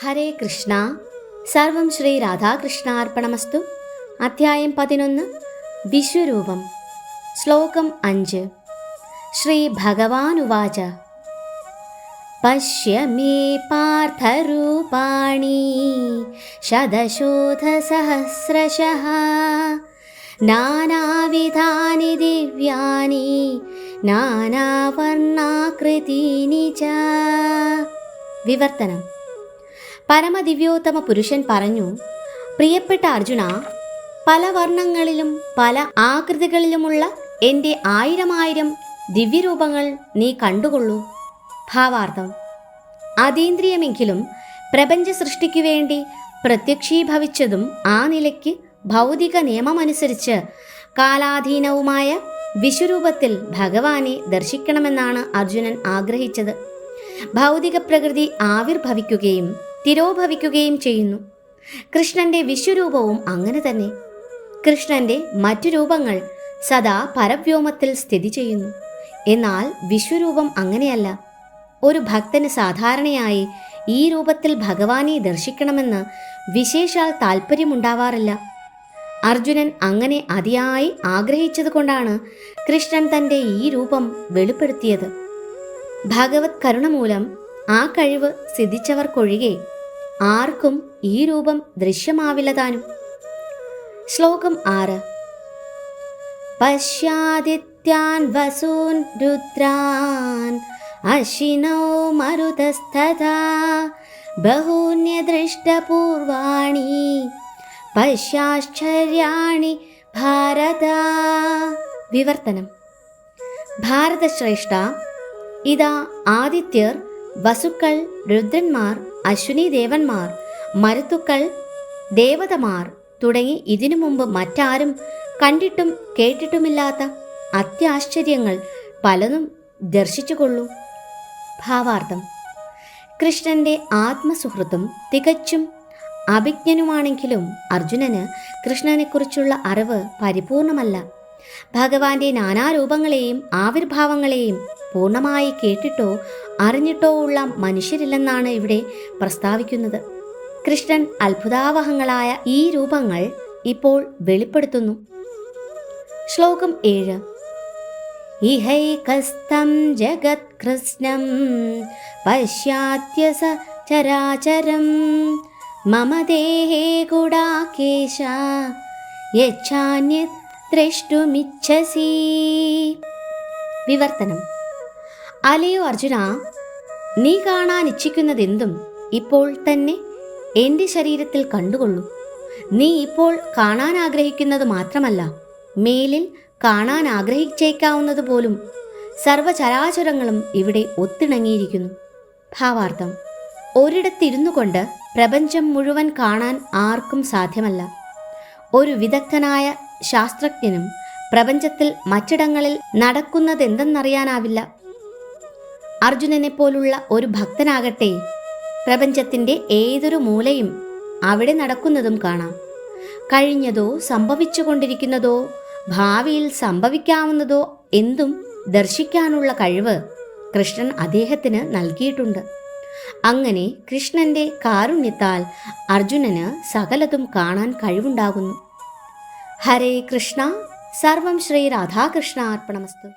ഹരേ കൃഷ്ണ. സർവം ശ്രീ രാധാകൃഷ്ണാർപ്പണമസ്തു. അധ്യായം 11 വിശ്വരൂപം. ശ്ലോകം 5. ശ്രീ ഭഗവാനുവാച പശ്യ മേ പാർത്ഥരൂപാണി ശതശോധസഹസ്രശഃ നാനാവിധാനി ദിവ്യാനി നാനാവർണാകൃതീനി ച. വിവർത്തനം. പരമദിവ്യോത്തമ പുരുഷൻ പറഞ്ഞു, പ്രിയപ്പെട്ട അർജുന, പല വർണ്ണങ്ങളിലും പല ആകൃതികളിലുമുള്ള എൻ്റെ 1000 ദിവ്യരൂപങ്ങൾ നീ കണ്ടുകൊള്ളൂ. ഭാവാർത്ഥം. അതീന്ദ്രിയമെങ്കിലും പ്രപഞ്ച സൃഷ്ടിക്കു വേണ്ടി പ്രത്യക്ഷീഭവിച്ചതും ആ നിലയ്ക്ക് ഭൗതിക നിയമമനുസരിച്ച് കാലാധീനവുമായ വിശ്വരൂപത്തിൽ ഭഗവാനെ ദർശിക്കണമെന്നാണ് അർജുനൻ ആഗ്രഹിച്ചത്. ഭൗതിക പ്രകൃതി ആവിർഭവിക്കുകയും തിരോഭവിക്കുകയും ചെയ്യുന്നു. കൃഷ്ണന്റെ വിശ്വരൂപവും അങ്ങനെ തന്നെ. കൃഷ്ണന്റെ മറ്റു രൂപങ്ങൾ സദാ പരവ്യോമത്തിൽ സ്ഥിതി ചെയ്യുന്നു. എന്നാൽ വിശ്വരൂപം അങ്ങനെയല്ല. ഒരു ഭക്തന് സാധാരണയായി ഈ രൂപത്തിൽ ഭഗവാനെ ദർശിക്കണമെന്ന് വിശേഷാൽ താല്പര്യമുണ്ടാവാറില്ല. അർജുനൻ അങ്ങനെ അതിയായി ആഗ്രഹിച്ചതുകൊണ്ടാണ് കൃഷ്ണൻ തൻ്റെ ഈ രൂപം വെളിപ്പെടുത്തിയത്. ഭഗവത് കരുണ മൂലം ആ കഴിവ് സിദ്ധിച്ചവർക്കൊഴികെ ആർക്കും ഈ രൂപം ദൃശ്യമാവില്ല താനും. ശ്ലോകം 6. പശ്യാദിത്യാൻ വസൂൻ രുദ്രാൻ അശ്വിനോ മരുതസ്തഥാ ബഹൂന്യദൃഷ്ടപൂർവാണി പശ്യാശ്ചര്യാണി ഭാരത. വിവർത്തനം. ഭാരതശ്രേഷ്ഠ, ഇതാ ആദിത്യർ, വസുക്കൾ, രുദ്രന്മാർ, അശ്വിനി ദേവന്മാർ, മരുത്തുക്കൾ, ദേവതമാർ തുടങ്ങി ഇതിനു മുമ്പ് മറ്റാരും കണ്ടിട്ടും കേട്ടിട്ടുമില്ലാത്ത അത്യാശ്ചര്യങ്ങൾ പലതും ദർശിച്ചുകൊള്ളൂ. ഭാവാർത്ഥം. കൃഷ്ണന്റെ ആത്മസുഹൃത്തും തികച്ചും അഭിജ്ഞനുമാണെങ്കിലും അർജുനന് കൃഷ്ണനെക്കുറിച്ചുള്ള അറിവ് പരിപൂർണമല്ല. ഭഗവാന്റെ നാനാരൂപങ്ങളെയും ആവിർഭാവങ്ങളെയും പൂർണ്ണമായി കേട്ടിട്ടോ അറിഞ്ഞിട്ടോ ഉള്ള മനുഷ്യരില്ലെന്നാണ് ഇവിടെ പ്രസ്താവിക്കുന്നത്. കൃഷ്ണൻ അത്ഭുതാവഹങ്ങളായ ഈ രൂപങ്ങൾ ഇപ്പോൾ വെളിപ്പെടുത്തുന്നു. ശ്ലോകം 7. ഇഹൈകസ്തം ജഗത് കൃഷ്ണം പശ്യാത്യ സചരാചരം മമ ദേഹേ ഗുഡാകേശ യച്ഛാന്യത് ദ്രഷ്ടുമിച്ഛസി. വിവർത്തനം. അലയോ അർജുന, നീ കാണാൻ ഇച്ഛിക്കുന്നതെന്തും ഇപ്പോൾ തന്നെ എൻ്റെ ശരീരത്തിൽ കണ്ടുകൊള്ളൂ. നീ ഇപ്പോൾ കാണാൻ ആഗ്രഹിക്കുന്നത് മാത്രമല്ല, മേലിൽ കാണാൻ ആഗ്രഹിച്ചേക്കാവുന്നത് പോലും സർവചരാചരങ്ങളും ഇവിടെ ഒത്തിണങ്ങിയിരിക്കുന്നു. ഭാവാർത്ഥം. ഒരിടത്തിരുന്നു കൊണ്ട് പ്രപഞ്ചം മുഴുവൻ കാണാൻ ആർക്കും സാധ്യമല്ല. ഒരു വിദഗ്ധനായ ശാസ്ത്രജ്ഞനും പ്രപഞ്ചത്തിൽ മറ്റിടങ്ങളിൽ നടക്കുന്നതെന്തെന്നറിയാനാവില്ല. അർജുനനെ പോലുള്ള ഒരു ഭക്തനാകട്ടെ പ്രപഞ്ചത്തിൻ്റെ ഏതൊരു മൂലയും അവിടെ നടക്കുന്നതും കാണാം. കഴിഞ്ഞതോ സംഭവിച്ചുകൊണ്ടിരിക്കുന്നതോ ഭാവിയിൽ സംഭവിക്കാവുന്നതോ എന്തും ദർശിക്കാനുള്ള കഴിവ് കൃഷ്ണൻ അദ്ദേഹത്തിന് നൽകിയിട്ടുണ്ട്. അങ്ങനെ കൃഷ്ണന്റെ കാരുണ്യത്താൽ അർജുനന് സകലതും കാണാൻ കഴിവുണ്ടാകുന്നു. ഹരേ കൃഷ്ണ. സർവം ശ്രീ രാധാകൃഷ്ണാർപ്പണമസ്തു.